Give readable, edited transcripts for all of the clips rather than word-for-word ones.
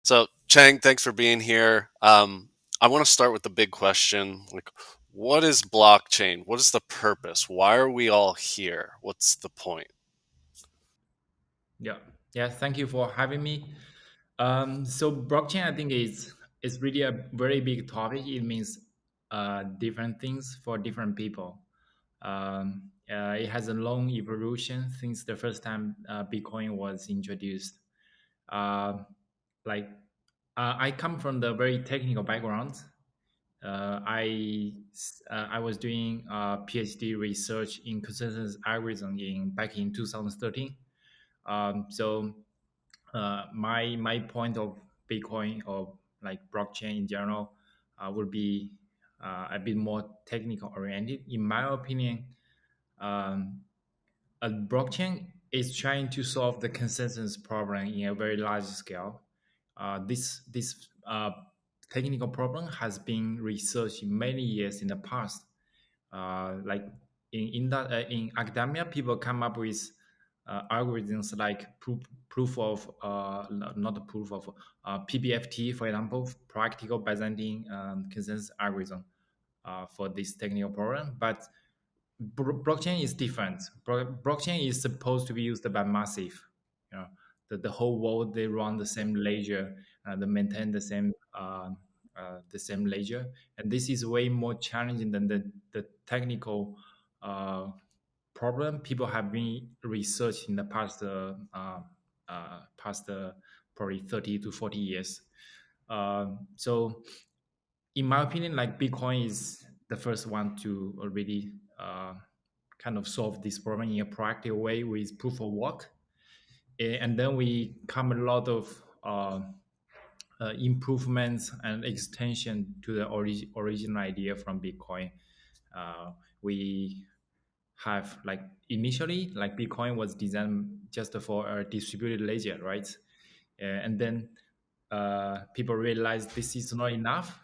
So, Cheng, thanks for being here. I want to start with the big question. What is blockchain? What is the purpose? Why are we all here? What's the point? Yeah, yeah. Thank you for having me. So blockchain, I think is really a very big topic. It means different things for different people. It has a long evolution since the first time Bitcoin was introduced. Uh, like I come from the very technical background. I was doing PhD research in consensus algorithm in back in 2013. So my point of Bitcoin or like blockchain in general would be a bit more technical oriented. In my opinion, um, a blockchain is trying to solve the consensus problem in a very large scale. This technical problem has been researched many years in the past. Like in academia, people come up with algorithms like proof of not the proof of PBFT, for example, practical Byzantine consensus algorithm for this technical problem. But blockchain is different. Blockchain is supposed to be used by massive. You know, the whole world they run the same ledger, they maintain the same ledger, and this is way more challenging than the technical uh, problem people have been researched in the past probably 30 to 40 years. So in my opinion, like Bitcoin is the first one to already kind of solve this problem in a practical way with proof of work. And then we come a lot of improvements and extension to the original idea from Bitcoin. We have like initially like Bitcoin was designed just for a distributed ledger, right? And then people realized this is not enough,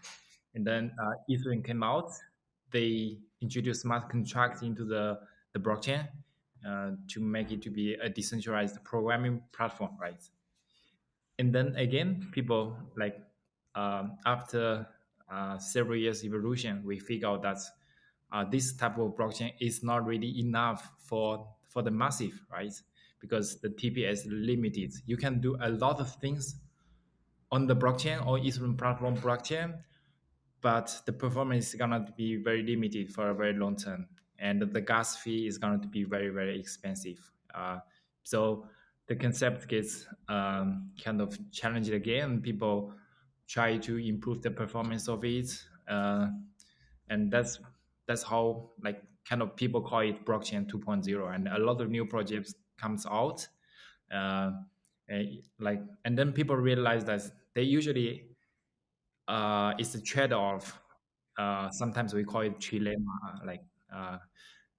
and then Ethereum came out. They introduced smart contracts into the blockchain to make it to be a decentralized programming platform, right? And then again, people like after several years evolution, we figure out that this type of blockchain is not really enough for the massive, right? Because the TPS is limited. You can do a lot of things on the blockchain or Ethereum platform blockchain, but the performance is gonna be very limited for a very long term, and the gas fee is going to be very expensive. So the concept gets kind of challenged again. People try to improve the performance of it, and that's how like kind of people call it blockchain 2.0, and a lot of new projects comes out. Uh, and then people realize that they usually it's a trade-off. Sometimes we call it trilemma. Uh,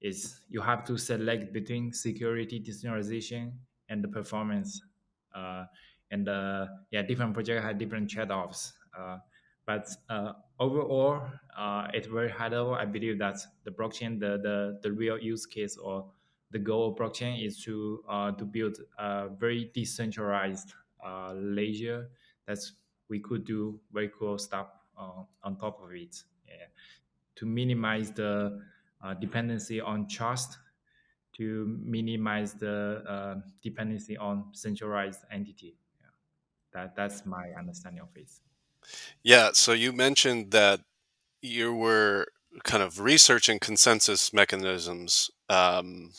is you have to select between security, decentralization, and the performance. Uh, and yeah, different projects have different trade-offs. But overall, at very high level, I believe that the blockchain, the real use case or the goal of blockchain is to build a very decentralized ledger that's we could do very cool stuff on top of it, yeah, to minimize the dependency on trust, to minimize the dependency on centralized entity. Yeah, that's my understanding of it. Yeah, so you mentioned that you were kind of researching consensus mechanisms, and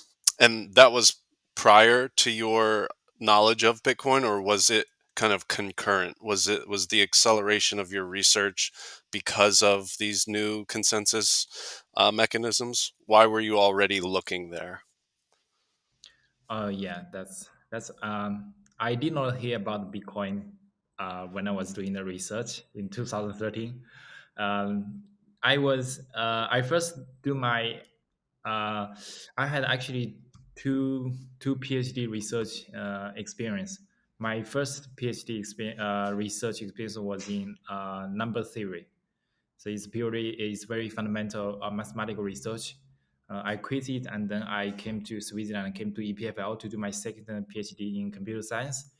that was prior to your knowledge of Bitcoin, or was it kind of concurrent? Was the acceleration of your research because of these new consensus mechanisms? Why were you already looking there? Yeah, that's I did not hear about Bitcoin when I was doing the research in 2013. Um, I first do my I had actually two PhD research experience. My first research experience was in number theory. So it's very fundamental mathematical research. I quit it and then I came to Switzerland. I came to EPFL to do my second PhD in computer science.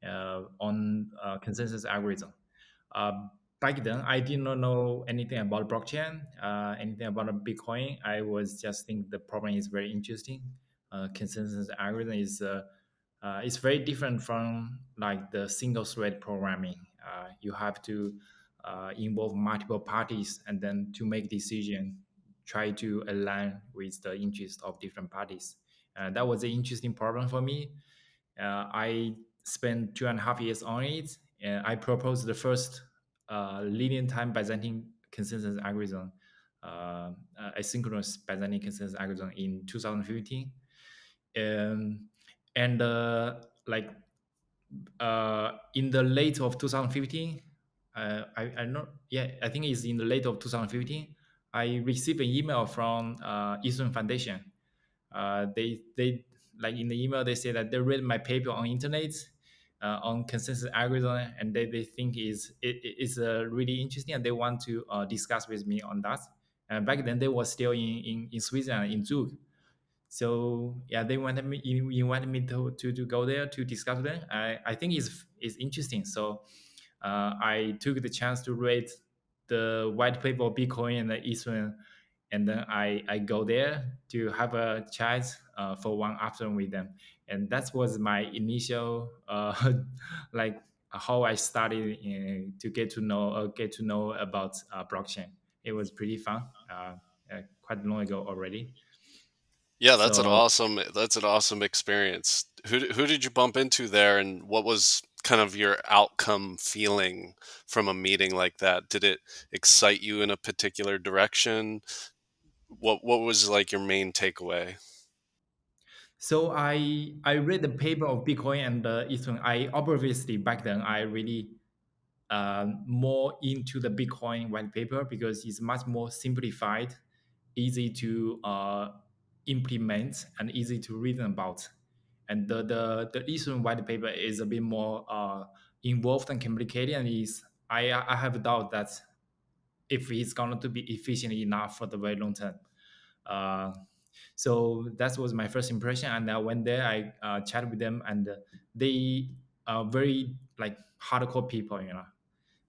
on consensus algorithm. Uh, Back then, I did not know anything about blockchain, anything about Bitcoin. I was just think the problem is very interesting. Consensus algorithm is it's very different from like the single thread programming. You have to involve multiple parties and then to make decision, try to align with the interest of different parties. That was an interesting problem for me. I spent 2.5 years on it, and I proposed the first linear time Byzantine consensus algorithm, asynchronous Byzantine consensus algorithm in 2015. Um, and like in the late of 2015, I know, yeah, I think it's in the late of 2015, I received an email from Eastern Foundation. They like in the email they say that they read my paper on internet on consensus algorithm, and they think is really interesting, and they want to discuss with me on that. And back then they were still in Switzerland in Zug. So yeah, they wanted me invited me to go there to discuss them. I think it's interesting. So I took the chance to read the white paper of Bitcoin and the Ethereum, and then I go there to have a chat for one afternoon with them, and that was my initial like how I started get to know about blockchain. It was pretty fun, quite long ago already. Yeah, So that's an awesome experience. Who did you bump into there, and what was kind of your outcome feeling from a meeting like that? Did it excite you in a particular direction? What was like your main takeaway? So I read the paper of Bitcoin and the Ethereum. I obviously back then I really more into the Bitcoin white paper because it's much more simplified, easy to implement, and easy to read about. And the Ethereum white paper is a bit more involved and complicated, and is I have a doubt that if it's going to be efficient enough for the very long term. Uh, so that was my first impression, and I went there. I chatted with them, and they are very like hardcore people. You know,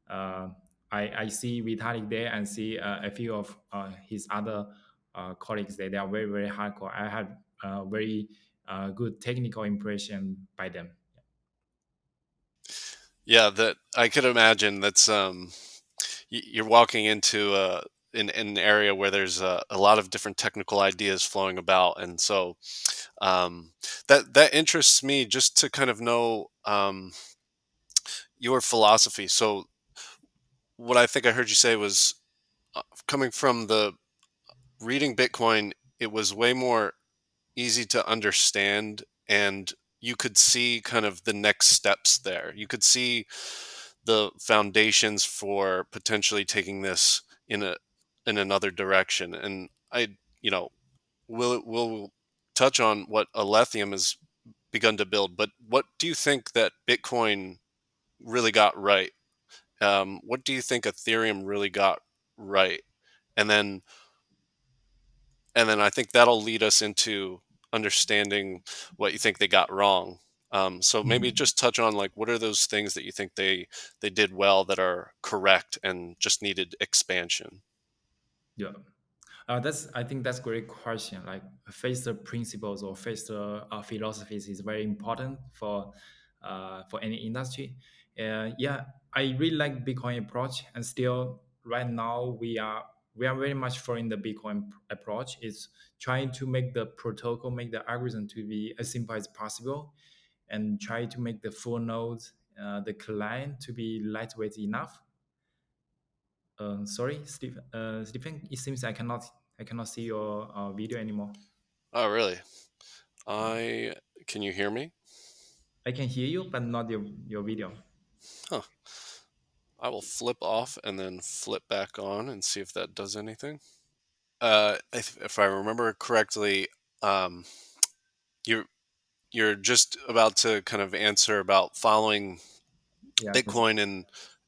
uh, I see Vitalik there and see a few of his other colleagues there. They are very hardcore. I had very good technical impression by them. Yeah, that I could imagine. That's you're walking into in an area where there's a lot of different technical ideas flowing about, and so that interests me just to kind of know your philosophy. So what I think I heard you say was coming from the reading Bitcoin, it was way more easy to understand, and you could see kind of the next steps there. You could see the foundations for potentially taking this in another direction. And you know, we'll touch on what Alephium has begun to build, but what do you think that Bitcoin really got right? What do you think Ethereum really got right? And then I think that'll lead us into understanding what you think they got wrong. So maybe Mhm. just touch on like what are those things that you think they did well that are correct and just needed expansion. Yeah. That's I think that's a great question. Like face the principles or face the philosophies is very important for any industry. Yeah, I really like Bitcoin approach, and still right now we are very much following the Bitcoin approach. It's trying to make the protocol, make the algorithm to be as simple as possible, and try to make the full node, the client to be lightweight enough. Sorry, Steve. Stephen, it seems I cannot see your video anymore. Oh, really? I Can you hear me? I can hear you, but not your video. Huh. I will flip off and then flip back on and see if that does anything. If I remember correctly, um, you're you're just about to kind of answer about following Yeah, just Bitcoin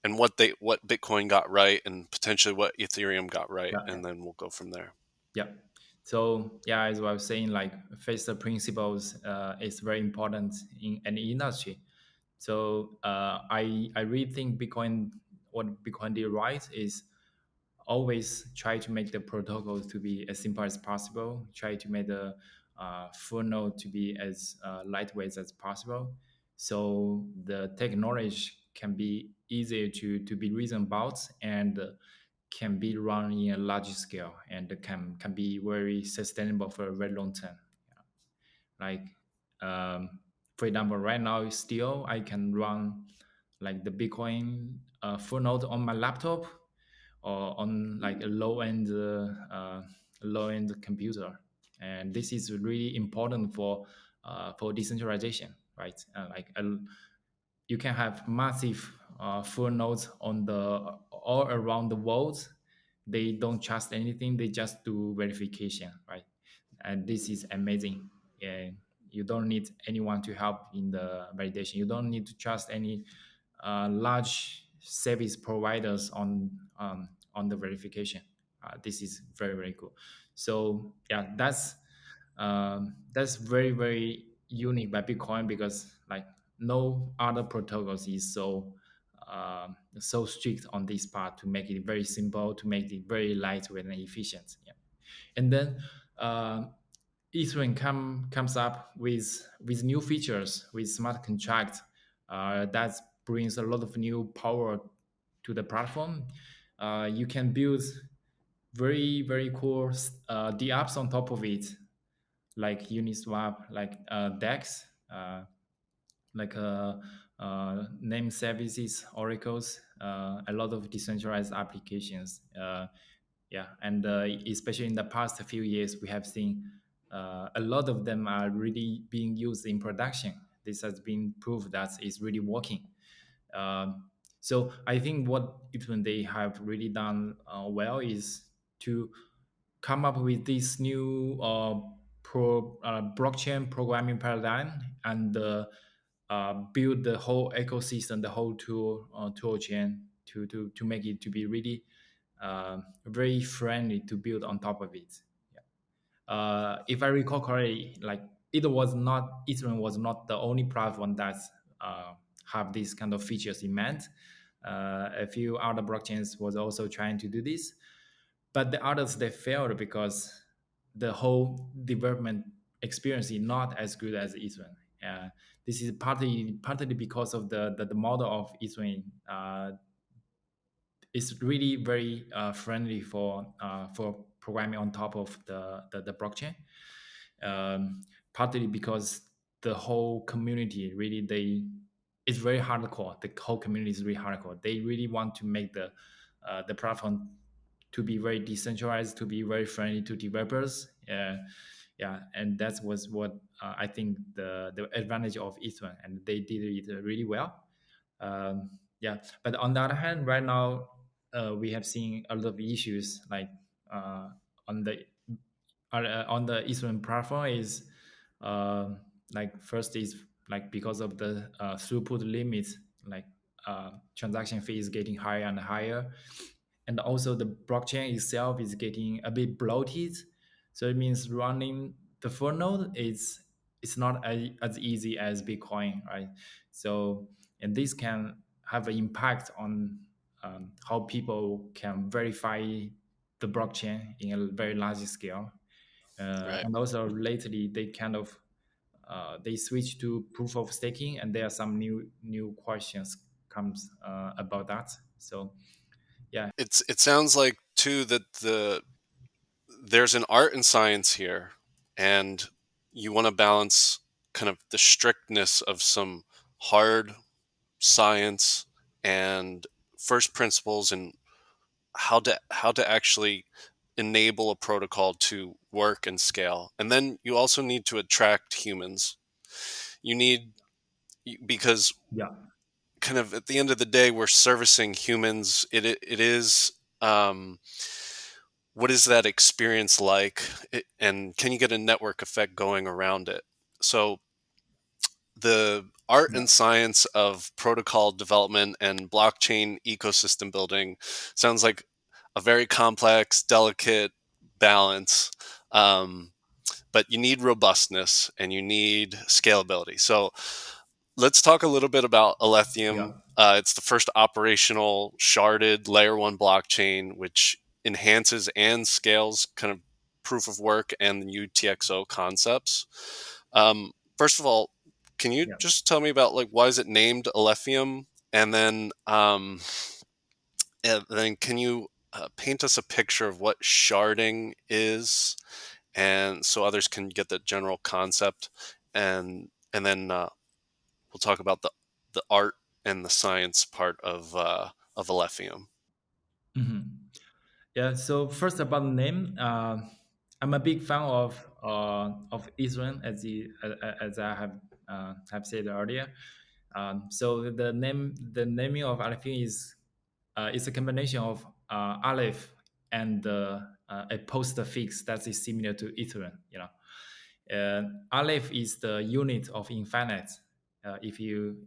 and what Bitcoin got right and potentially what Ethereum got right, yeah, and then we'll go from there. yeah. So yeah, as I was saying, like face the principles is very important in any industry. So I really think Bitcoin, what Bitcoin did right is always try to make the protocol to be as simple as possible. Try to make the full node to be as lightweight as possible, so the technology can be easier to be reasoned about, and can be run in a large scale, and can be very sustainable for a very long term. Like for example, right now still I can run like the Bitcoin full node on my laptop or on like a low end computer, and this is really important for decentralization, right? You can have massive full nodes on the all around the world. They don't trust anything, they just do verification, right? And this is amazing. Yeah, you don't need anyone to help in the validation. You don't need to trust any large service providers on the verification. This is very very cool. So yeah, that's very very unique by Bitcoin, because like no other protocols is so strict on this part, to make it very simple, to make it very lightweight and efficient. Yeah. And then Ethereum comes up with new features, with smart contract that brings a lot of new power to the platform. You can build very very cool the apps on top of it, like Uniswap, like DEX, like name services, oracles, a lot of decentralized applications. Yeah, and especially in the past few years, we have seen a lot of them are really being used in production. This has been proved that it's really working. So I think what even they have really done well is to come up with this new blockchain programming paradigm, and build the whole ecosystem, the whole tool chain to make it to be really very friendly to build on top of it. If I recall correctly, like Ethereum was not the only platform that uh, have these kind of features in mind. A few other blockchains was also trying to do this, but the others they failed because the whole development experience is not as good as Ethereum. This is partly because of the model of Ethereum. It's really very friendly for programming on top of the blockchain. Partly because the whole community really they it's very hardcore. The whole community is really hardcore. They really want to make the platform to be very decentralized, to be very friendly to developers. Yeah, and that was what I think the advantage of Ethereum, and they did it really well. Yeah, but on the other hand, right now we have seen a lot of issues like uh, on the Ethereum platform is uh, like first is like because of the throughput limits, like transaction fee is getting higher and higher, and also the blockchain itself is getting a bit bloated. So it means running the full node is it's not as easy as Bitcoin, right? So and this can have an impact on how people can verify the blockchain in a very large scale. Right. And also lately they kind of they switch to proof of staking, and there are some new questions comes about that. So yeah. It sounds like too that there's an art and science here, and you want to balance kind of the strictness of some hard science and first principles, and how to actually enable a protocol to work and scale. And then you also need to attract humans. You need, because Yeah. kind of at the end of the day we're servicing humans. It is, what is that experience like? And can you get a network effect going around it? So the art Yeah. and science of protocol development and blockchain ecosystem building sounds like a very complex, delicate balance. Um, but you need robustness and you need scalability. So let's talk a little bit about Yeah. Alephium. It's the first operational sharded layer one blockchain, which enhances and scales kind of proof of work and UTXO concepts. First of all, can you Yeah. just tell me about like why is it named Alephium, and then can you paint us a picture of what sharding is, and so others can get the general concept, and then we'll talk about the art and the science part of Alephium. Mhm. Yeah. So first about the name, I'm a big fan of Israel, as I have said earlier. So the naming of Alephium is a combination of Aleph and a postfix that is similar to Ethereum. Aleph is the unit of infinite. If you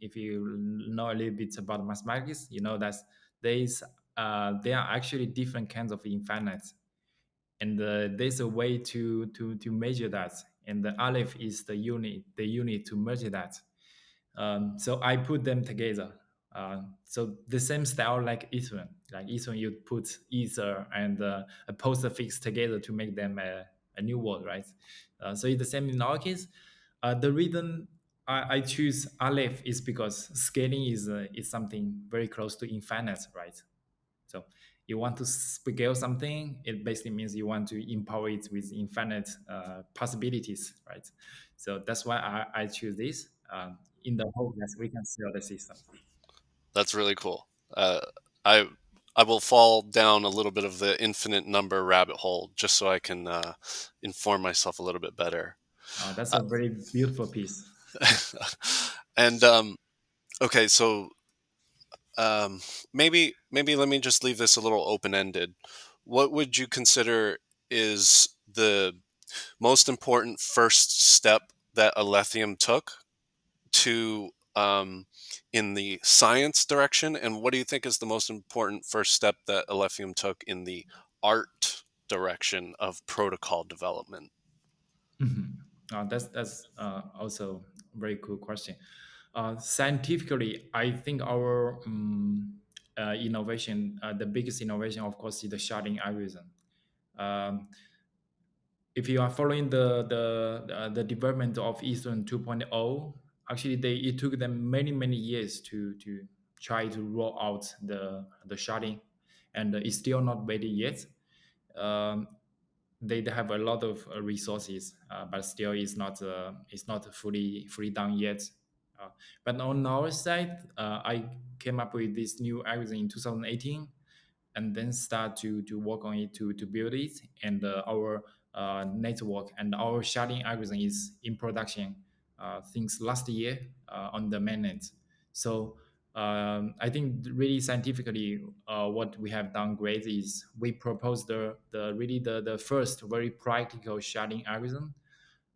know a little bit about mathematics, you know that there is there are actually different kinds of infinite, and there's a way to measure that, and the Aleph is the unit to measure that. So I put them together. So the same style like Ethereum. Like Ethereum, you put Ether and a postfix together to make them a new word, right? So it's the same in our case. The reason I choose Aleph is because scaling is something very close to infinite, right? So you want to scale something, it basically means you want to empower it with infinite possibilities, right? So that's why I choose this in the hope that we can scale the system. That's really cool. I I will fall down a little bit of the infinite number rabbit hole just so I can inform myself a little bit better. That's Uh, a very beautiful piece. and okay, so um, maybe let me just leave this a little open ended. What would you consider is the most important first step that Alethium took to in the science direction, and what do you think is the most important first step that Alephium took in the art direction of protocol development? Mhm. That's also a very cool question. Scientifically, I think our innovation, the biggest innovation, of course, is the sharding algorithm. Um, if you are following the development of Eastern 2.0, actually it took them many years to try to roll out the sharding, and it's still not ready yet. Um, they have a lot of resources, but still it's not fully done yet. Uh, but on our side, I came up with this new algorithm in 2018, and then start to work on it to build it. And our network and our sharding algorithm is in production since last year on the mainnet. So I think really scientifically, what we have done great is we proposed the first very practical sharding algorithm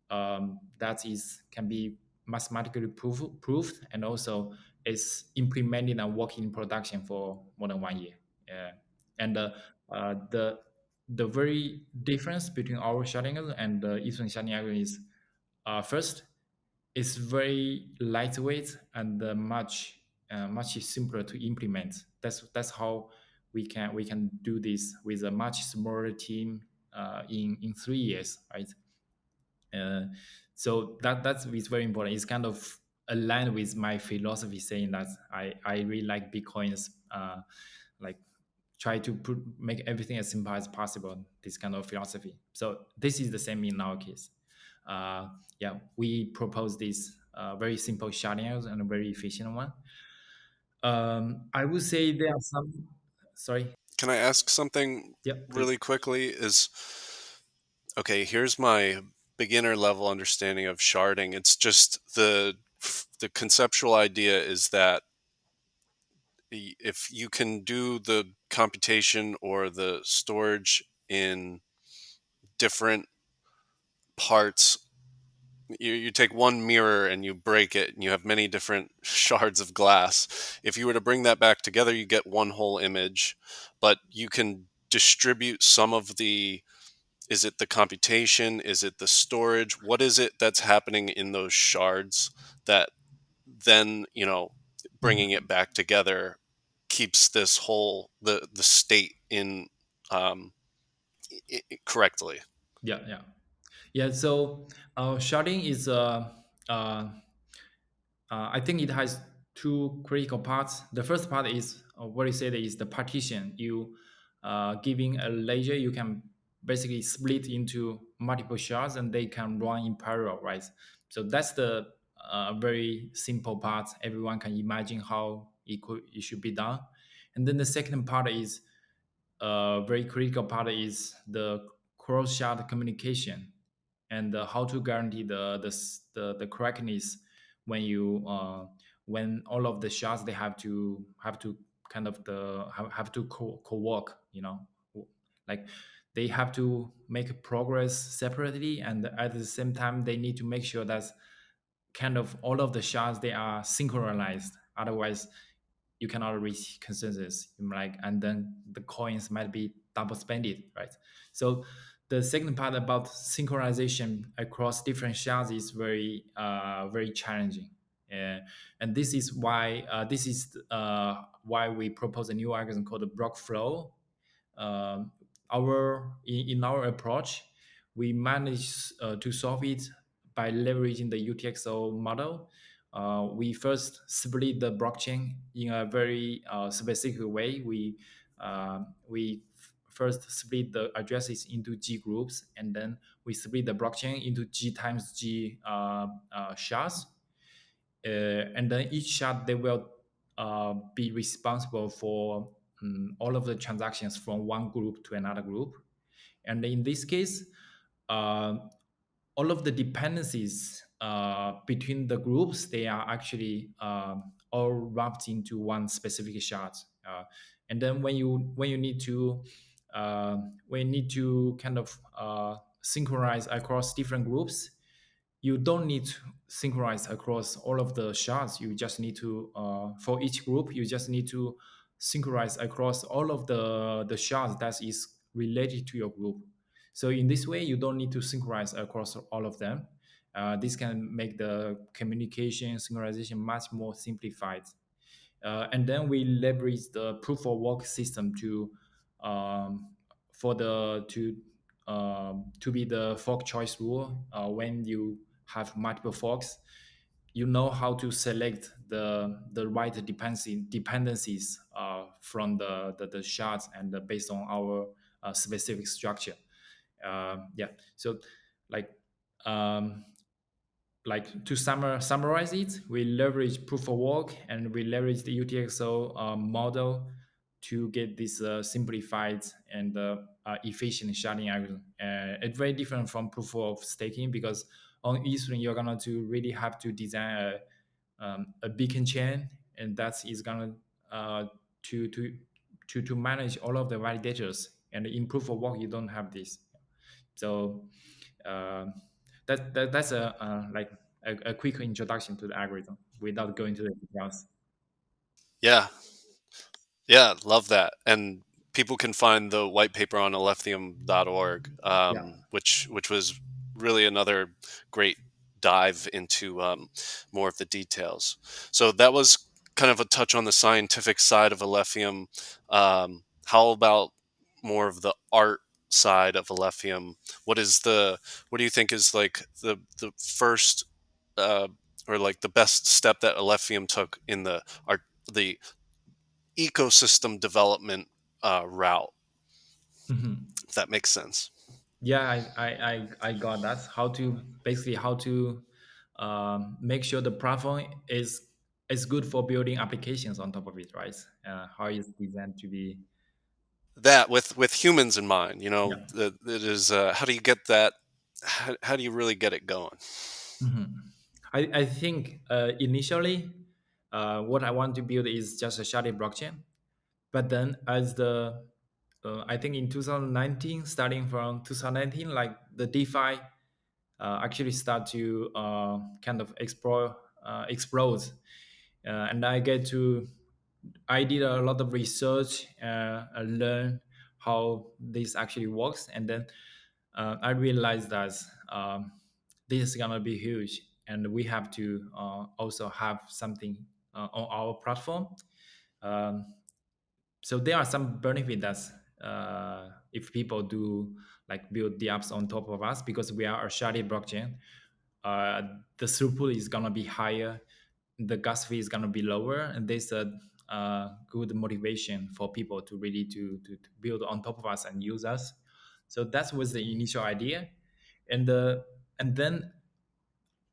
that is can be mathematically proved, and also is implemented and working in production for more than 1 year. Yeah. And the very difference between our sharding algorithm and the Eastern sharding algorithm is first, it's very lightweight and much simpler to implement. That's how we can do this with a much smaller team in 3 years, right? Uh, so that's is very important. It's kind of aligned with my philosophy, saying that I really like Bitcoin's like try to make everything as simple as possible. This kind of philosophy. So this is the same in our case. Yeah, we propose this very simple sharding and a very efficient one. I would say there are some. Sorry. Can I ask something Yeah, really please. quickly? Is okay, here's my beginner level understanding of sharding. It's just the conceptual idea is that if you can do the computation or the storage in different parts, you take one mirror and you break it and you have many different shards of glass. If you were to bring that back together, you get one whole image, but you can distribute some of the, is it the computation, is it the storage, what is it that's happening in those shards that then bringing Mhm. it back together keeps this whole the state in um, correctly. Yeah, yeah, yeah. So sharding is uh, I think it has two critical parts. The first part is what you said is the partition. You giving a ledger, you can basically split into multiple shards, and they can run in parallel, right? So that's the very simple part. Everyone can imagine how it should be done. And then the second part is very critical part is the cross-shard communication and how to guarantee the correctness when you when all of the shards they have to kind of have to co-work, like they have to make progress separately, and at the same time they need to make sure that kind of all of the shards they are synchronized. Otherwise you cannot reach consensus, like, and then the coins might be double spended, right? So the second part about synchronization across different shards is very challenging. uh, and this is why we propose a new algorithm called the block flow. In our approach, we managed to solve it by leveraging the UTXO model. We first split the blockchain in a very specific way. We first split the addresses into G groups, and then we split the blockchain into G times G shards. And then each shard they will be responsible for all of the transactions from one group to another group. And in this case, uh, all of the dependencies between the groups they are actually all wrapped into one specific shard. And then uh, when you need to kind of synchronize across different groups, you don't need to synchronize across all of the shards. You just need to for each group you just need to synchronize across all of the shards that is related to your group. So in this way you don't need to synchronize across all of them. This can make the communication synchronization much more simplified. And then we leverage the proof of work system to um, for the to be the fork choice rule. When you have multiple forks, you know how to select the right dependencies from the shards, and based on our specific structure. Yeah. So like um, to summarize it, we leverage proof of work and we leverage the UTXO model to get this simplified and efficient sharding algorithm. It's very different from proof of staking, because on Ethereum you're gonna to really have to design a beacon chain, and that is gonna to to to manage all of the validators. And in proof of work you don't have this. So uh, that's a quick introduction to the algorithm without going to the details. Yeah, yeah, love that. And people can find the white paper on alephium.org, Yeah. which was really another great dive into more of the details. So that was kind of a touch on the scientific side of Alephium. How about more of the art side of Alephium? What do you think is like the first uh, or like the best step that Alephium took in the art the ecosystem development route, Mhm. if that makes sense. Yeah, I got that. How to basically how to make sure the platform is good for building applications on top of it, right? How it's designed to be. That with humans in mind, Yeah. it is how do you get that? How do you really get it going? Mhm. I think initially, what I want to build is just a sharded blockchain. But then, as I think in 2019, starting from 2019, like the DeFi actually start to kind of explode, and I did a lot of research and learn how this actually works, and then I realized that this is gonna be huge. and we have to also have something on our platform. Um, so there are some benefits that if people do like build the apps on top of us, because we are a sharded blockchain, uh, the throughput is gonna be higher, the gas fee is gonna be lower, and there's a good motivation for people to really to build on top of us and use us. So that was the initial idea, and then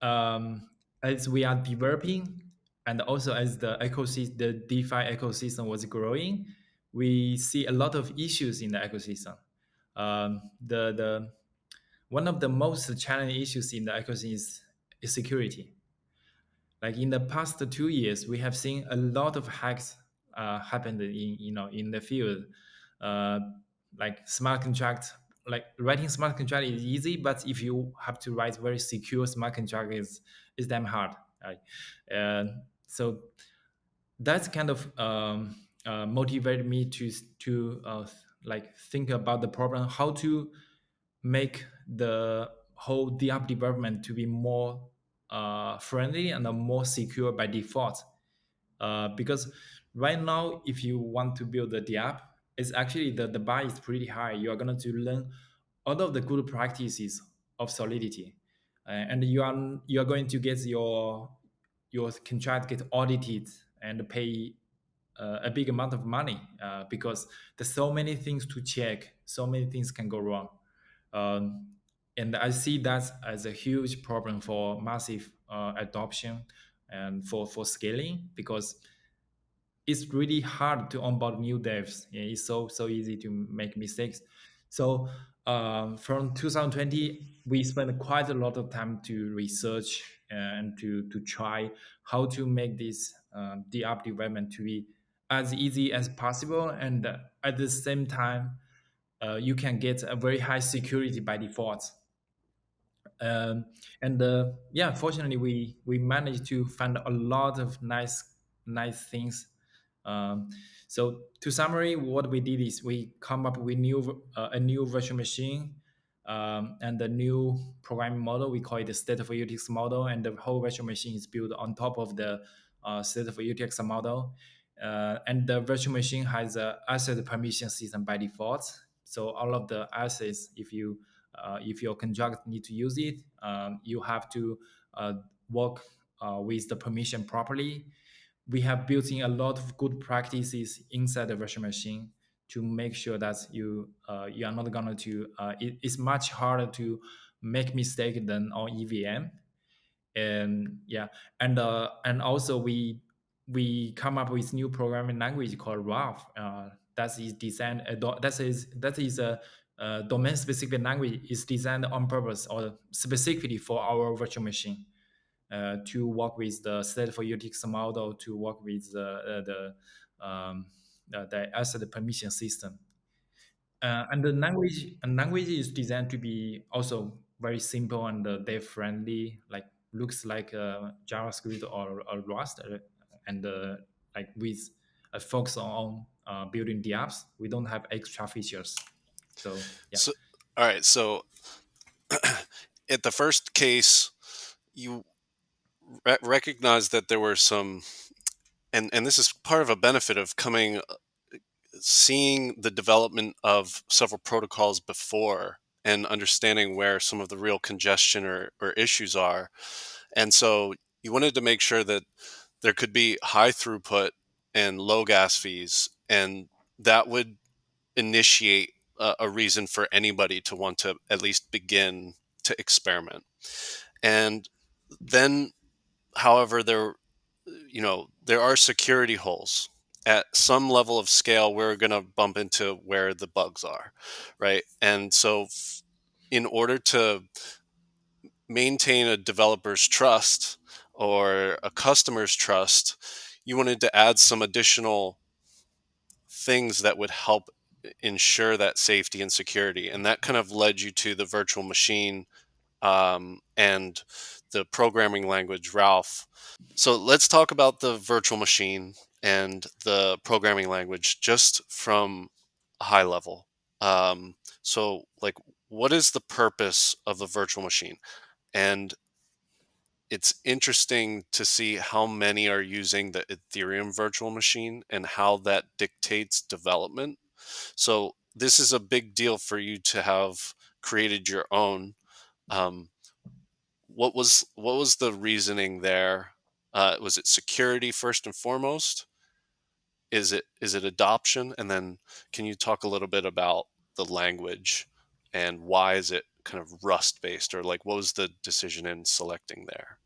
as we are developing, and also as the ecosystem, the DeFi ecosystem was growing, we see a lot of issues in the ecosystem. The one of the most challenging issues in the ecosystem is security. Like in the past 2 years, we have seen a lot of hacks happened in in the field. Uh, like smart contract, like writing smart contract is easy, but if you have to write very secure smart contract is damn hard. Right? Uh, so that's kind of motivated me to like think about the problem, how to make the whole the app development to be more friendly and more secure by default. Because right now, if you want to build the app, it's actually the bar is pretty high. You are going to learn all of the good practices of Solidity, and you are going to get your contract get audited and pay a big amount of money because there's so many things to check, so many things can go wrong. Um, and I see that as a huge problem for massive adoption and for scaling, because it's really hard to onboard new devs. Yeah, it's so easy to make mistakes. So from 2020, we spent quite a lot of time to research and to try how to make this the app development to be as easy as possible, and at the same time, you can get a very high security by default. And yeah, fortunately, we managed to find a lot of nice things. um, so to summary, what we did is we come up with a new virtual machine, and the new programming model. We call it the state of UTX model, and the whole virtual machine is built on top of the state of UTX model. And the virtual machine has a asset permission system by default. So all of the assets, if your contract need to use it, you have to work with the permission properly. We have built in a lot of good practices inside the virtual machine to make sure that you are not going to. It's much harder to make mistake than on EVM. And yeah, and also we come up with new programming language called RAF. That is designed. That is a domain specific language is designed on purpose or specifically for our virtual machine to work with the state for UTX model, to work with the asset permission system. And the language is designed to be also very simple and dev friendly. Like looks like JavaScript or Rust, and like with a focus on building the apps. We don't have extra features. So yeah. So, all right. So, at the first case, you recognize that there were some, and this is part of a benefit of coming, seeing the development of several protocols before and understanding where some of the real congestion or issues are. And so, you wanted to make sure that there could be high throughput and low gas fees, and that would initiate a reason for anybody to want to at least begin to experiment. And then, however, there are security holes. At some level of scale, we're going to bump into where the bugs are, right? And so, in order to maintain a developer's trust or a customer's trust, you wanted to add some additional things that would help ensure that safety and security. And that kind of led you to the virtual machine, and the programming language, Ralph. So let's talk about the virtual machine and the programming language just from a high level. So, like, what is the purpose of a virtual machine? And it's interesting to see how many are using the Ethereum virtual machine and how that dictates development. So this is a big deal for you to have created your own. Um, what was the reasoning there? Was it security first and foremost? Is it adoption? And then can you talk a little bit about the language and why is it kind of Rust based, or like what was the decision in selecting there?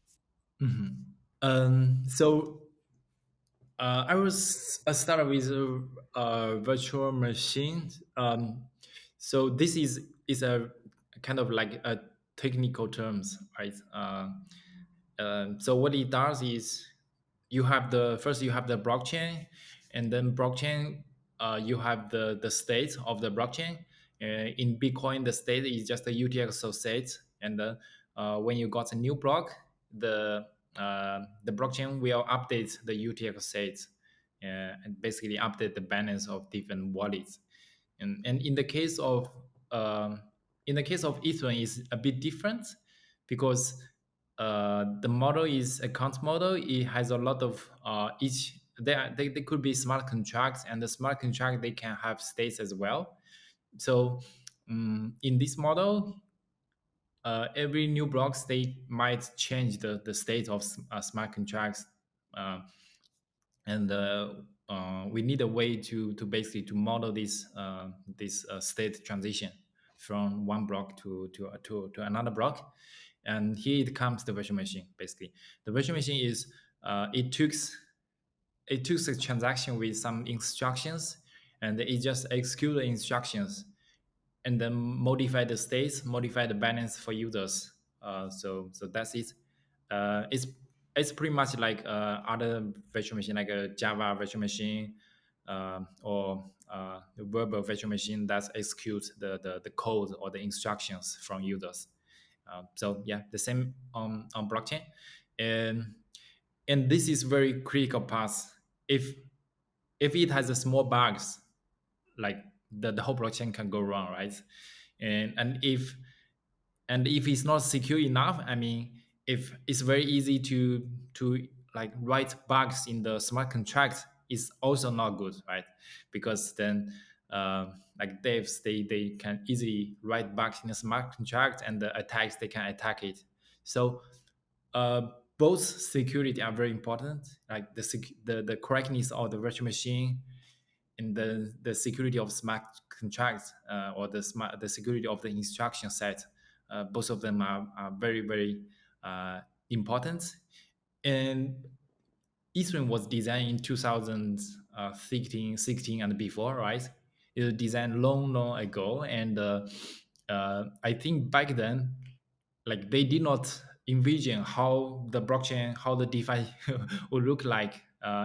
Mhm. So I was I started with a virtual machine. So this is a kind of like a technical terms, right? So what it does is you have the blockchain, and then blockchain you have the state of the blockchain. In Bitcoin, the state is just a UTXO state, and then when you got a new block, the blockchain will update the UTXO state and basically update the balance of different wallets. And um, in the case of Ethereum is a bit different because the model is account model. It has a lot of each. They could be smart contracts, and the smart contract they can have states as well. So in this model, every new block state might change the state of smart contracts. Uh, and we need a way to basically to model this state transition from one block to another block. And here it comes the virtual machine. Basically the virtual machine is it took a transaction with some instructions, and it just execute the instructions and then modify the states, modify the balance for users. So that's it. It's pretty much like other virtual machine, like a Java virtual machine, or the verbal virtual machine that executes the code or the instructions from users. So yeah, the same on blockchain, and and this is very critical part. If if it has a small bugs, like the whole blockchain can go wrong, right? And if it's not secure enough, I mean, if it's very easy to like write bugs in the smart contract, is also not good, right? Because then like devs they can easily write bugs in a smart contract, and the attacks they can attack it. So uh, both security are very important, like the correctness of the virtual machine, and the security of smart contracts, or the security of the instruction set. Both of them are very very uh, important. And Eastern was designed in 2016, 16 and before, right? It was designed long, long ago, and I think back then, like they did not envision how the blockchain, how the DeFi would look like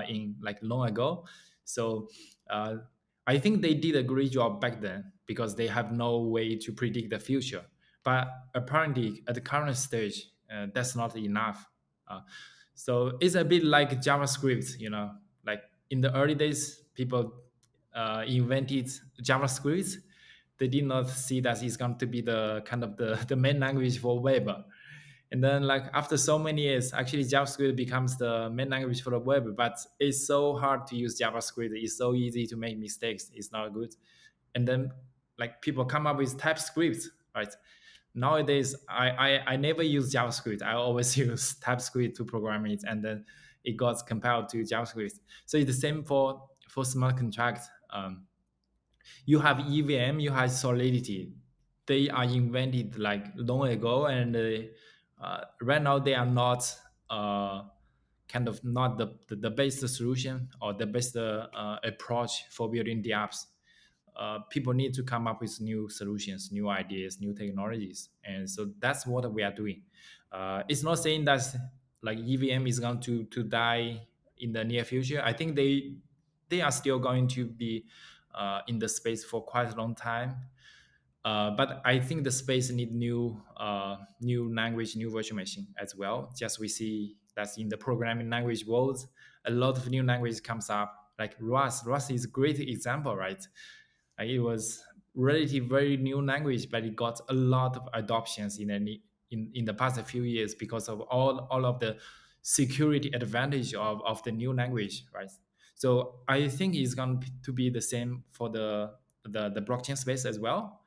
in like long ago. So uh, I think they did a great job back then because they have no way to predict the future. But apparently, at the current stage, that's not enough. Uh, so it's a bit like JavaScript, you know, like in the early days, people invented JavaScript. They did not see that it's going to be the kind of the main language for web. And then like after so many years, actually JavaScript becomes the main language for the web, but it's so hard to use JavaScript. It's so easy to make mistakes. It's not good. And then like people come up with TypeScript, right? Nowadays, I never use JavaScript. I always use TypeScript to program it, and then it got compiled to JavaScript. So it's the same for smart contracts. You have EVM, you have Solidity. They are invented like long ago, and right now they are not kind of not the best solution or the best approach for building the apps. People need to come up with new solutions, new ideas, new technologies, and so that's what we are doing. It's not saying that like EVM is going to die in the near future. I think they are still going to be in the space for quite a long time. But I think the space need new language, new virtual machine as well. Just we see that in the programming language world, a lot of new language comes up. Like Rust. Rust is a great example, right? It was relatively very new language, but it got a lot of adoptions in the past few years because of all of the security advantage of the new language, right? So I think it's going to be the same for the blockchain space as well.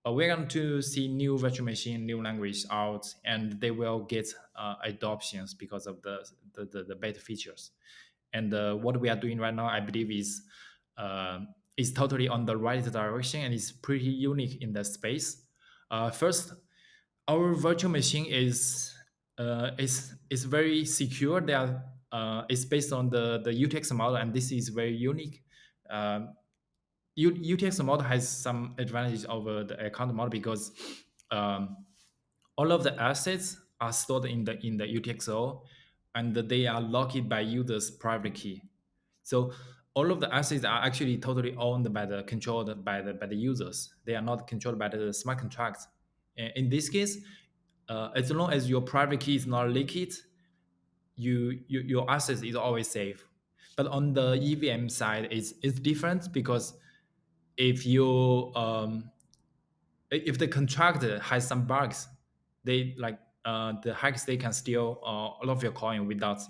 We're going to see new virtual machine, new language out, and they will get adoptions because of the better features. And what we are doing right now, I believe, uh, is totally on the right direction and is pretty unique in the space. First, our virtual machine is very secure. They are it's based on the UTX model, and this is very unique. Um, UTX model has some advantage over the account model because um, all of the assets are stored in the UTXO, and they are locked by users' private key. So all of the assets are actually totally owned by the controlled by the users. They are not controlled by the smart contracts. In this case, as long as your private key is not leaked, your assets is always safe. But on the EVM side, it's different because if you if the contractor has some bugs, they like the hackers they can steal all of your coin without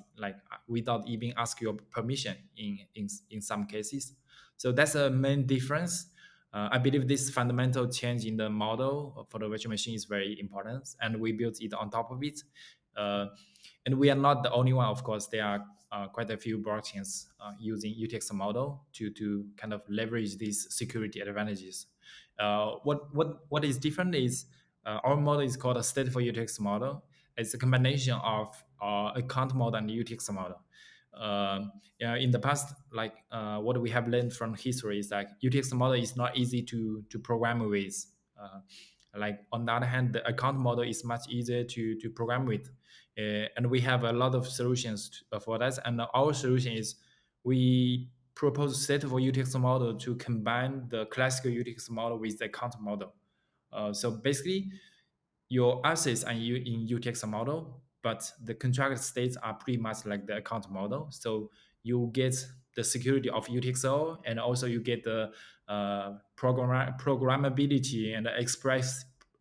without even ask your permission in some cases. So that's a main difference. I believe this fundamental change in the model for the virtual machine is very important, and we built it on top of it. Uh, and we are not the only one, of course. There are quite a few blockchains using UTX model to kind of leverage these security advantages. What is different is our model is called a stateful UTX model. It's a combination of account model and UTX model. Yeah, in the past, what we have learned from history is like UTX model is not easy to program with. Uh, like on the other hand, the account model is much easier to program with, and we have a lot of solutions for that. And our solution is we propose stateful UTX model to combine the classical UTX model with the account model. So basically, your assets are in UTX model, but the contract states are pretty much like the account model. So you get the security of UTXO, and also you get the programmability and the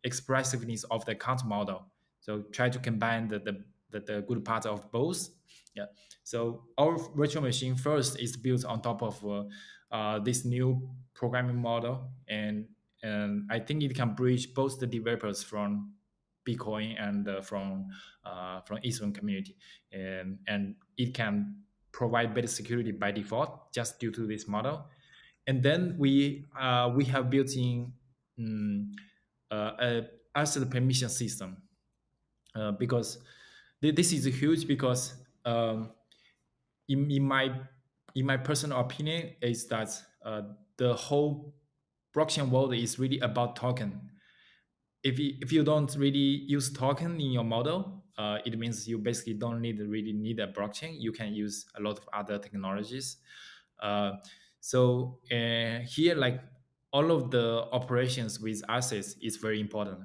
expressiveness of the account model. So try to combine the good part of both. Yeah. So our virtual machine first is built on top of this new programming model, and I think it can bridge both the developers from Bitcoin and from Ethereum community, and it can provide better security by default just due to this model. And then we have built in a asset permission system because this is huge because in my personal opinion is that the whole blockchain world is really about token. If you don't really use token in your model, it means you basically don't really need a blockchain. You can use a lot of other technologies. Uh, here, like all of the operations with assets is very important.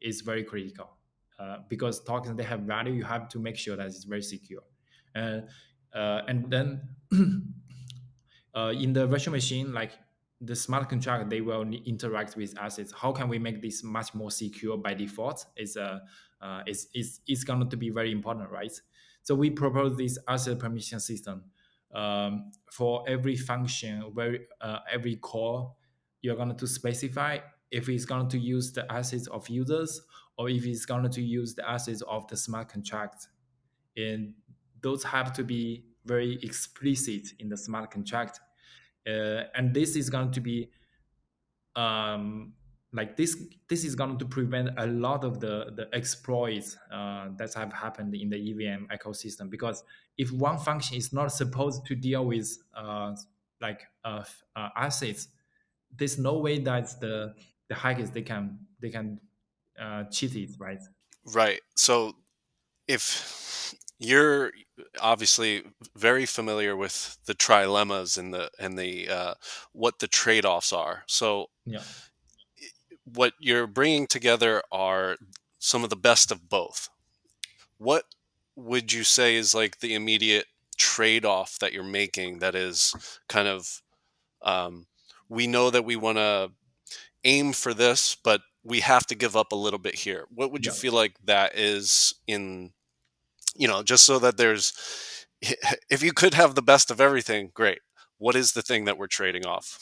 It's very critical because tokens they have value. You have to make sure that it's very secure. Uh, and then in the virtual machine, like the smart contract, they will interact with assets. How can we make this much more secure by default? It's going to be very important, right? So we propose this asset permission system for every function, where every call you're going to specify if it's going to use the assets of users or if it's going to use the assets of the smart contract, and those have to be very explicit in the smart contract. And this is going to be like this is going to prevent a lot of the exploits that have happened in the EVM ecosystem, because if one function is not supposed to deal with assets, there's no way that the hackers they can cheat it, right? Right. So if you're obviously very familiar with the trilemmas and the what the trade-offs are. So Yeah. what you're bringing together are some of the best of both. What would you say is like the immediate trade-off that you're making that is kind of, um, we know that we want to aim for this, but we have to give up a little bit here. What would you Yeah. feel like that is in, just so that there's, if you could have the best of everything, great. What is the thing that we're trading off?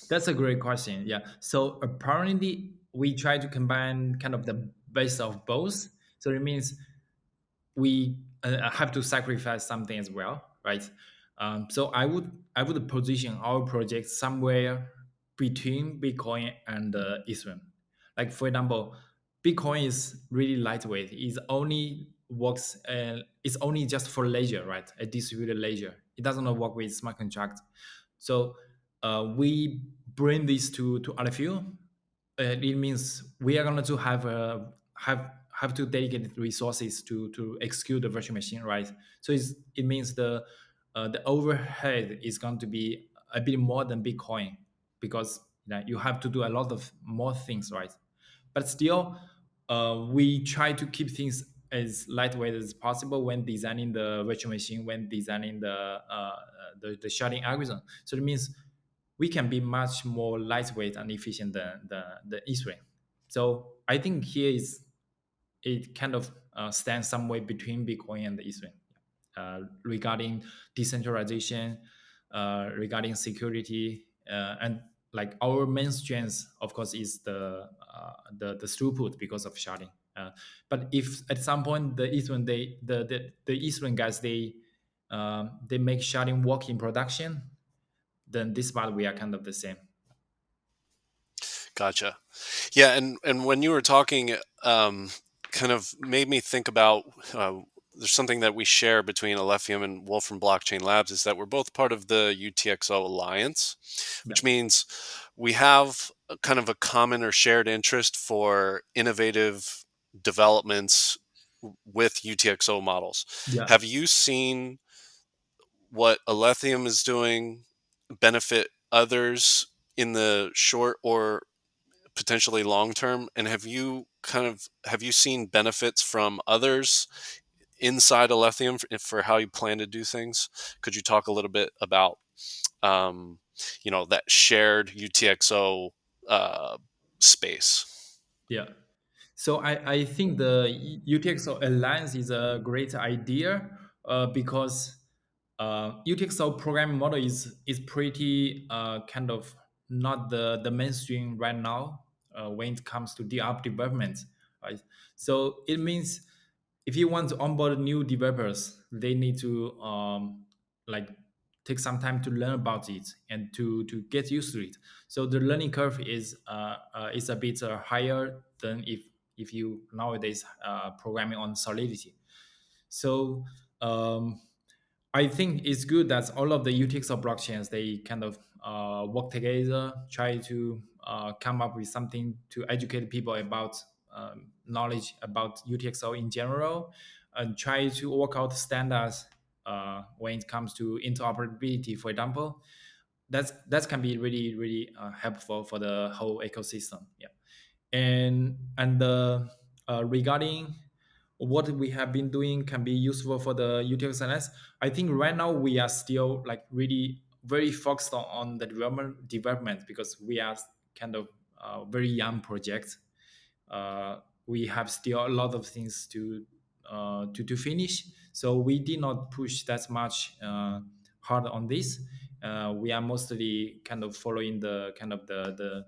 That's a great question. Yeah. So apparently, we try to combine kind of the best of both. So it means we have to sacrifice something as well, right? So I would position our project somewhere between Bitcoin and Ethereum. Like for example, Bitcoin is really lightweight. It only works. It's only just for ledger, right? A distributed ledger. It doesn't work with smart contract. So we bring this to Alephium. It means we are going to have to dedicate resources to execute the virtual machine, right? So it means the overhead is going to be a bit more than Bitcoin because you have to do a lot of more things, right? But still, we try to keep things as lightweight as possible when designing the virtual machine, when designing the sharding algorithm. So it means we can be much more lightweight and efficient than the Ethereum. So I think here is it kind of stands somewhere between Bitcoin and the Ethereum regarding decentralization, regarding security, and like our main strength, of course, is the throughput because of sharding. But if at some point the Ethereum the Ethereum guys they make sharding work in production, then this part we are kind of the same. Gotcha. Yeah, and when you were talking, kind of made me think about, there's something that we share between Alephium and Wolfram Blockchain Labs, is that we're both part of the UTXO Alliance, Yeah, which means we have a kind of a common or shared interest for innovative developments with UTXO models. yeah, Have you seen what Alethium is doing benefit others in the short or potentially long term? And have you seen benefits from others inside Alethium for how you plan to do things? Could you talk a little bit about that shared UTXO uh, space? yeah. So I think the UTXO alliance is a great idea because UTXO programming model is pretty kind of not the mainstream right now when it comes to the app development, right? So it means if you want to onboard new developers, they need to like take some time to learn about it and to get used to it. So the learning curve is a bit higher than if you nowadays programming on Solidity. So I think it's good that all of the UTXO blockchains they kind of work together, try to come up with something to educate people about knowledge about UTXO in general, and try to work out standards when it comes to interoperability, for example. That can be really really helpful for the whole ecosystem. Yeah, and regarding what we have been doing can be useful for the UTXNS. I think right now we are still like really very focused on the development because we are kind of very young project. Uh, we have still a lot of things to finish, so we did not push that much hard on this. We are mostly kind of following the kind of the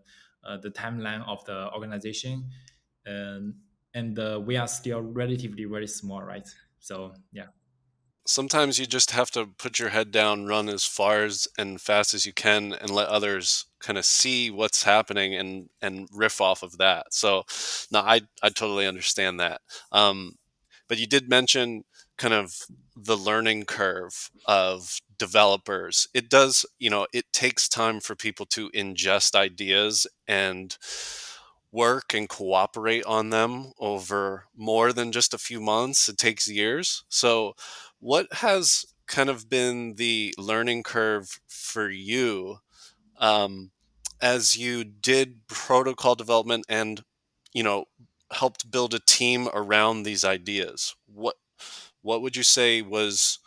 timeline of the organization, and we are still relatively very small, right? So yeah, Sometimes you just have to put your head down, run as far as and fast as you can, and let others kind of see what's happening and riff off of that. So, no, I totally understand that. Um, but you did mention kind of the learning curve of developers. It does, it takes time for people to ingest ideas and work and cooperate on them over more than just a few months. It takes years. So, what has kind of been the learning curve for you, um, as you did protocol development and, you know, helped build a team around these ideas? What would you say was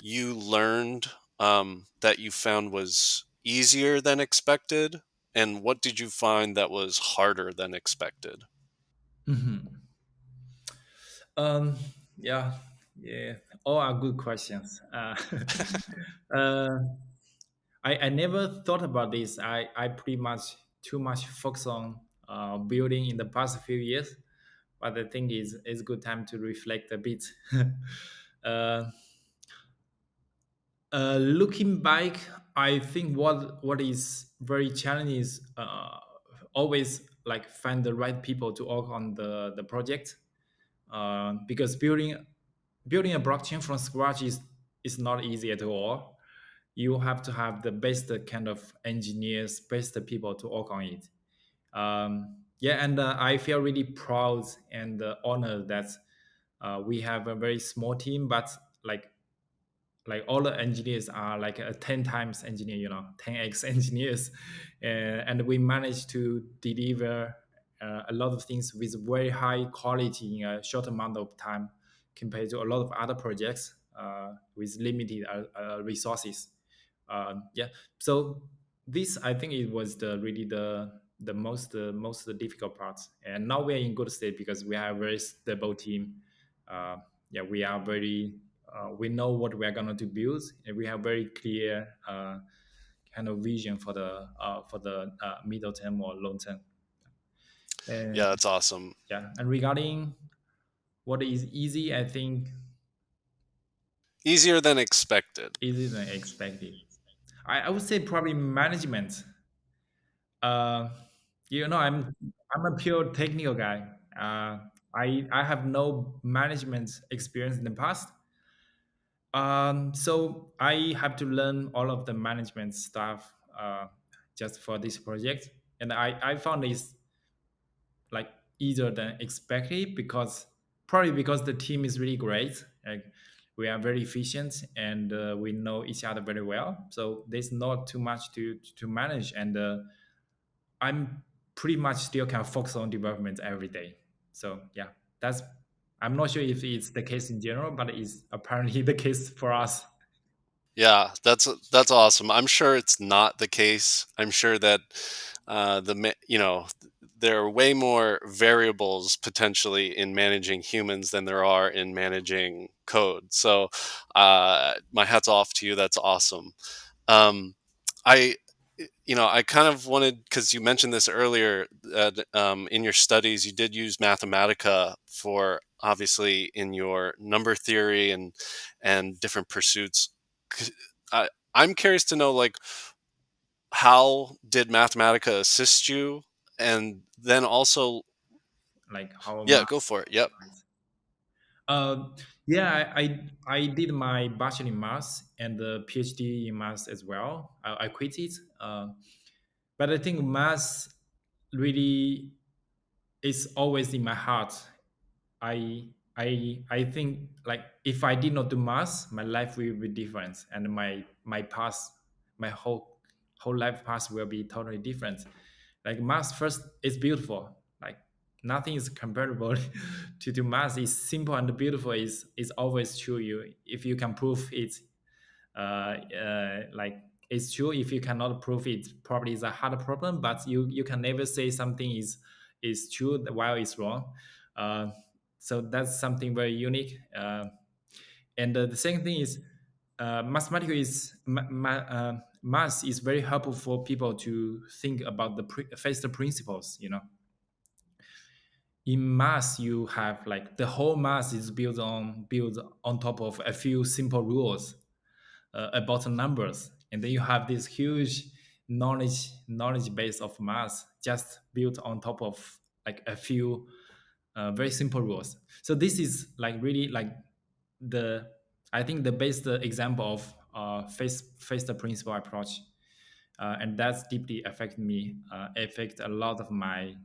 you learned, that you found was easier than expected? and what did you find that was harder than expected? Mhm. Um, yeah, yeah, all are good questions. Uh, I never thought about this. I pretty much too much focus on building in the past few years, but I think it's a good time to reflect a bit. uh, Looking back, I think what is very challenging is always like find the right people to work on the project, because building a blockchain from scratch is not easy at all. You have to have the best kind of engineers, best people to work on it. Yeah, and I feel really proud and honored that we have a very small team, but like all the engineers are like a 10 times engineer, 10x engineers. And we managed to deliver a lot of things with very high quality in a short amount of time compared to a lot of other projects with limited resources. Yeah, so this I think it was the really the most difficult part. And now we are in good state because we have a very stable team. uh, yeah, we are very we know what we are going to build, and we have very clear kind of vision for the middle term or long term. Yeah, And that's awesome. yeah, and regarding what is easy, I think Easier than expected. easier than expected. I would say probably management. uh, I'm a pure technical guy. I have no management experience in the past. So I have to learn all of the management stuff just for this project, and I found this like easier than expected because probably because the team is really great. Like we are very efficient and we know each other very well. So there's not too much to manage, and I'm pretty much still kind of focused on development every day. So yeah, that's I'm not sure if it's the case in general, but it's apparently the case for us. Yeah, that's awesome. I'm sure it's not the case. I'm sure that there are way more variables potentially in managing humans than there are in managing code. So, my hats off to you. That's awesome. Um, I, I kind of wanted, because you mentioned this earlier, that in your studies you did use Mathematica for obviously in your number theory and different pursuits. C- I, I'm curious to know, like, how did Mathematica assist you, and then also, Like how yeah, much. go for it. Yep. Yeah, I did my bachelor in maths and the PhD in maths as well. I quit it, but I think maths really is always in my heart. I think like if I did not do maths, my life will be different, and my past, my whole life path will be totally different. Like maths first is beautiful. Like nothing is comparable to maths. It's simple and beautiful. Is always true. You if you can prove it, like it's true. If you cannot prove it, probably is a hard problem. But you can never say something is true while it's wrong. Uh, so that's something very unique. And the second thing is, mathematical is math is very helpful for people to think about the face the principles. In math, you have like the whole math is built on top of a few simple rules about the numbers, and then you have this huge knowledge base of math just built on top of like a few very simple rules. So this is like really like the I think the best example of face the principle approach, and that's deeply affected me. Affect a lot of my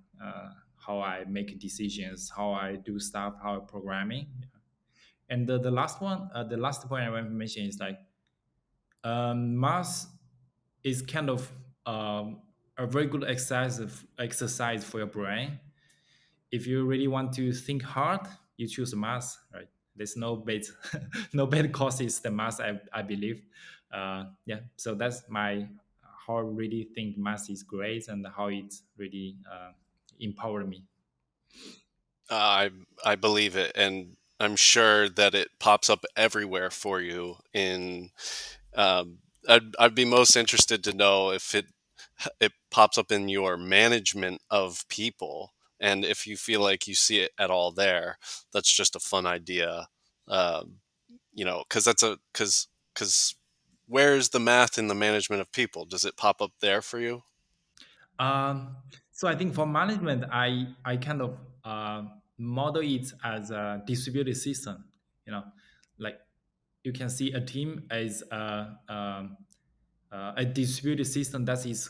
how I make decisions, how I do stuff, how I programming. And the last one, the last point I want to mention is like math is kind of a very good exercise for your brain. If you really want to think hard, you choose math, right? There's no bad no bad courses than math, I believe. Yeah, so that's my how I really think math is great and how it really empowered me. I I believe it, and I'm sure that it pops up everywhere for you. I'd be most interested to know if it pops up in your management of people, and if you feel like you see it at all there. That's just a fun idea, um, because because where's the math in the management of people? Does it pop up there for you? Um, so I think for management, I kind of model it as a distributed system. You know, like you can see a team as a distributed system that is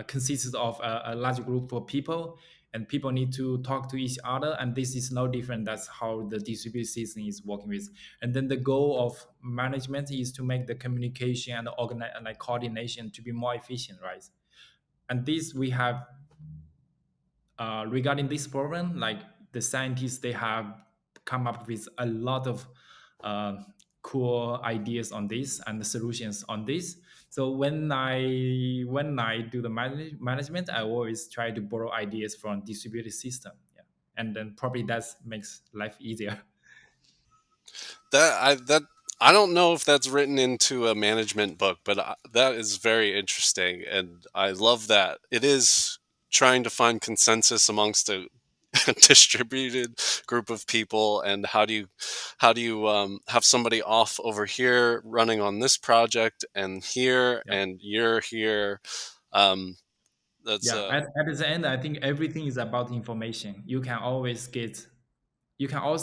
consists of a large group of people, and people need to talk to each other. And this is no different. That's how the distributed system is working with. And then the goal of management is to make the communication and the like coordination to be more efficient, right? And this we have regarding this problem, like the scientists, they have come up with a lot of uh, cool ideas on this and the solutions on this. So when I do the management, I always try to borrow ideas from distributed system. Yeah, and then probably that makes life easier. That I don't know if that's written into a management book, but that is very interesting, and I love that it is trying to find consensus amongst a distributed group of people. And how do you have somebody off over here running on this project and here, Yeah. and you're here. Um, that's Yeah, at the end, I think everything is about information. You can also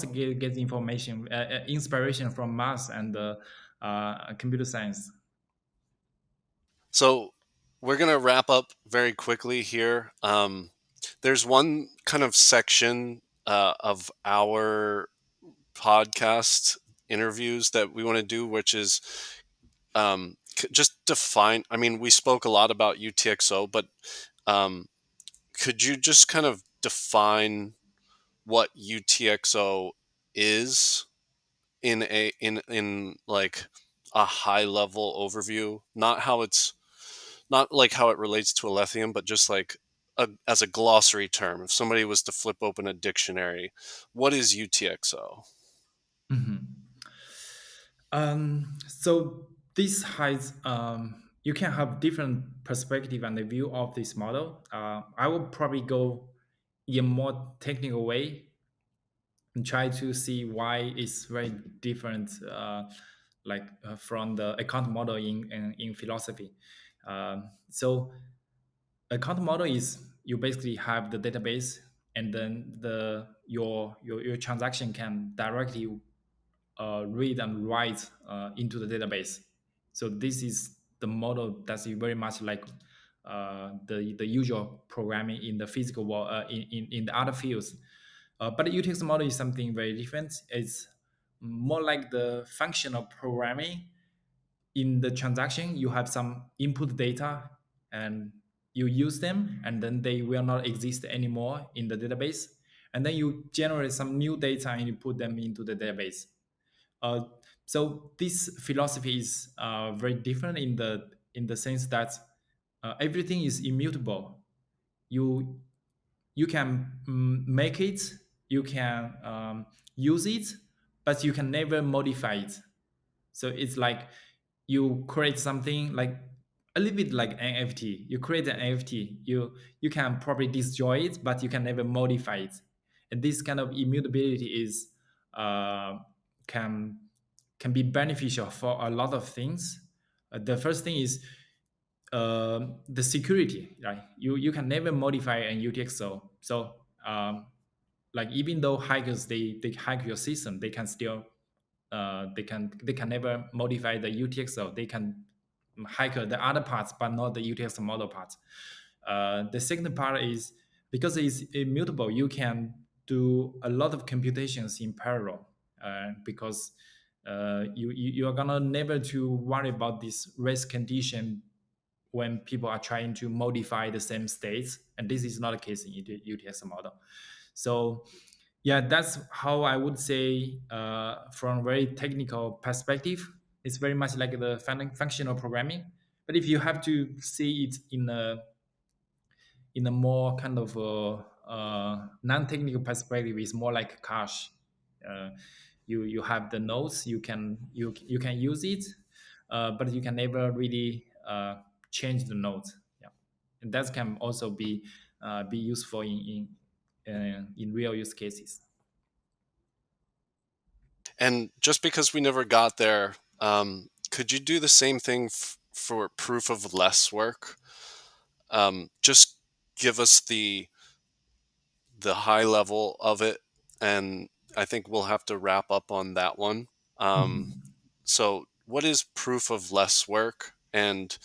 get information, inspiration from math and computer science. So we're gonna wrap up very quickly here. There's one kind of section of our podcast interviews that we want to do, which is just define. I mean, we spoke a lot about UTXO, but um, could you just kind of define what UTXO is in like a high level overview? Not like how it relates to Alephium, but just like as a glossary term. If somebody was to flip open a dictionary, what is UTXO? Mhm. So this has you can have different perspective and the view of this model. I will probably go in a more technical way and try to see why it's very different, from the account model in philosophy. So account model is you basically have the database, and then your transaction can directly read and write into the database. So this is the model that's very much like the usual programming in the physical world, in the other fields. But the UTX model is something very different. It's more like the functional programming. In the transaction, you have some input data, and you use them, and then they will not exist anymore in the database. And then you generate some new data and you put them into the database. uh, so this philosophy is very different in the sense that everything is immutable. You you can make it, you can use it, but you can never modify it. So it's like you create something like a little bit like NFT. You create an NFT, you can probably destroy it, but you can never modify it. And this kind of immutability is can can be beneficial for a lot of things. The first thing is the security, right? You can never modify an UTXO. So like even though hackers they hack your system, they can still they can never modify the UTXO. They can hack the other parts, but not the UTXO model parts. The second part is because it's immutable, you can do a lot of computations in parallel, because you are gonna never to worry about this race condition when people are trying to modify the same states, and this is not the case in UTXO model. So yeah, that's how I would say, from very technical perspective, it's very much like the functional programming. But if you have to see it in a more kind of non-technical perspective, it's more like cash. Uh, you have the nodes, you can use it, but you can never really change the nodes. Yeah, and that can also be useful in real use cases. And just because we never got there, could you do the same thing for proof of less work? Just give us the high level of it, and I think we'll have to wrap up on that one. Um, Mhm. so, what is proof of less work? And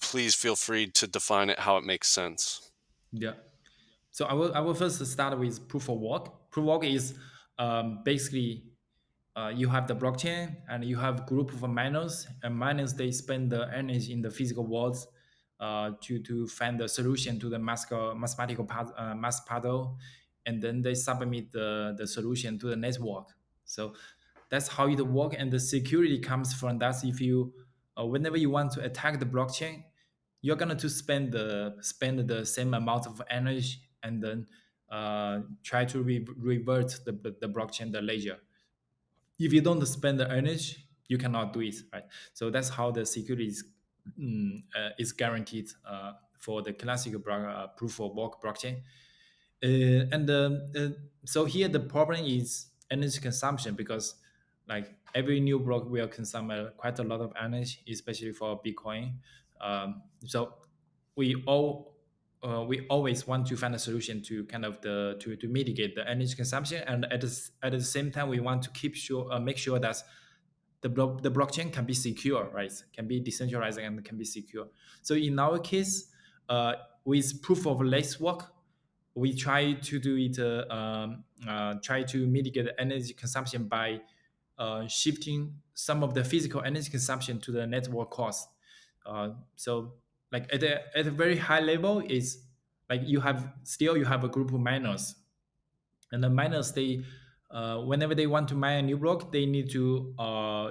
please feel free to define it how it makes sense. Yeah. So I will first start with proof of work. Proof of work is basically you have the blockchain and you have group of miners, and miners they spend the energy in the physical worlds to find the solution to the mass puzzle, and then they submit the solution to the network. So that's how it works, and the security comes from that. If you whenever you want to attack the blockchain, you're gonna to spend the same amount of energy, and then try to revert the blockchain, the ledger. If you don't spend the energy, you cannot do it, right? So that's how the security is guaranteed for the classical proof of work blockchain. And So here the problem is energy consumption, because like every new block will consume quite a lot of energy, especially for Bitcoin. So we always want to find a solution to kind of to mitigate the energy consumption, and at the same time we want to make sure that the blockchain can be secure, right? Can be decentralized and can be secure. So in our case, with proof of less work, we try to do it, try to mitigate the energy consumption by shifting some of the physical energy consumption to the network cost. So like at a very high level is like you have a group of miners, and the miners they whenever they want to mine a new block, they need to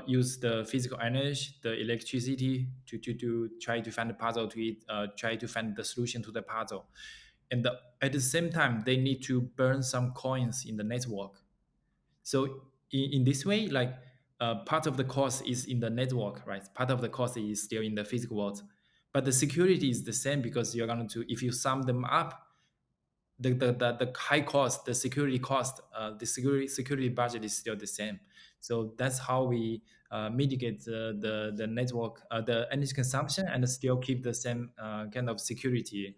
use the physical energy, the electricity to try to find the puzzle to it, try to find the solution to the puzzle. And at the same time, they need to burn some coins in the network. So in this way, like part of the cost is in the network, right? Part of the cost is still in the physical world, but the security is the same, because you're going to, if you sum them up, the high cost, the security cost, the security budget is still the same. So that's how we mitigate the network, the energy consumption, and still keep the same kind of security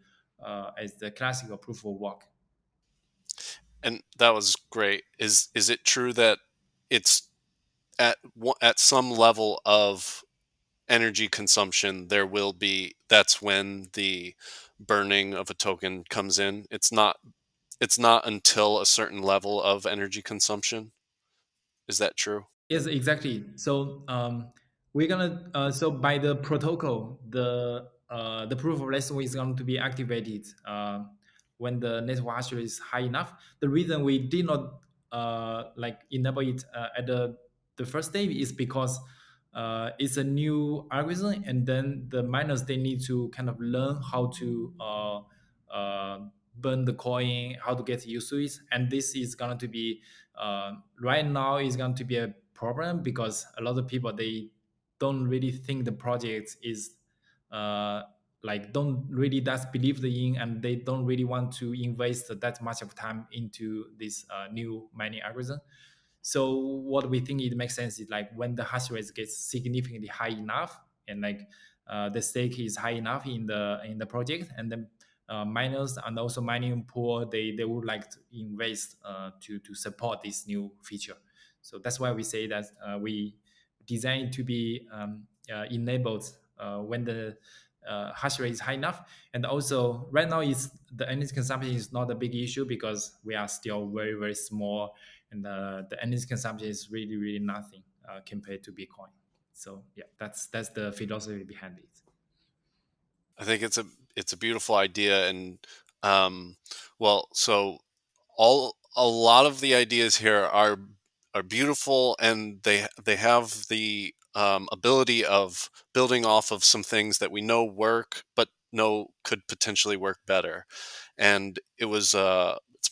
as the classical proof of work. And that was great. Is it true that it's at some level of energy consumption there will be that's when the burning of a token comes in? It's not until a certain level of energy consumption. Is that true? Yes, exactly. So we're gonna so by the protocol, the proof of lesson is going to be activated when the network hash rate is high enough. The reason we did not like enable it at the first stage is because it's a new algorithm, and then the miners they need to kind of learn how to burn the coin, how to get used to it, and this is going to be right now is going to be a problem, because a lot of people they don't really think the project is uh, like don't really that believe in, and they don't really want to invest that much of time into this new mining algorithm. So what we think it makes sense is like when the hash rate gets significantly high enough, and like the stake is high enough in the project, and then miners and also mining pool they would like to invest to support this new feature. So that's why we say that we design it to be enabled when the hash rate is high enough. And also right now is the energy consumption is not a big issue, because we are still very small, and the energy consumption is really nothing compared to Bitcoin. So yeah, that's the philosophy behind it. I think it's a beautiful idea, and um, well, so all a lot of the ideas here are beautiful, and they have the ability of building off of some things that we know work, but know could potentially work better. And it's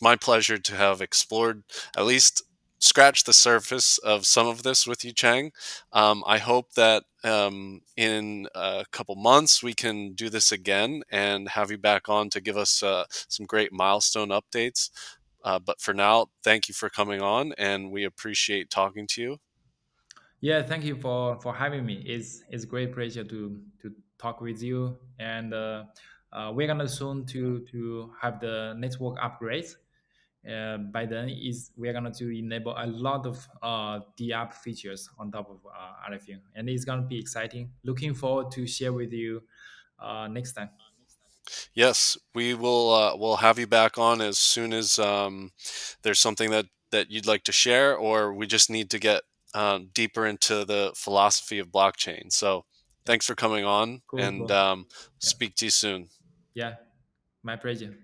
my pleasure to have explored, at least scratched the surface of some of this with you, Cheng. I hope that in a couple months we can do this again and have you back on to give us some great milestone updates. But for now, thank you for coming on, and we appreciate talking to you. Yeah, thank you for having me. It's a great pleasure to talk with you, and we're gonna soon to have the network upgrades. By then, is we're gonna to enable a lot of the app features on top of Alephium, and it's gonna be exciting. Looking forward to share with you next time. Yes, we will. We'll have you back on as soon as there's something that you'd like to share, or we just need to get deeper into the philosophy of blockchain. So, Yeah, thanks for coming on, cool, and cool. Yeah, speak to you soon. yeah, my pleasure.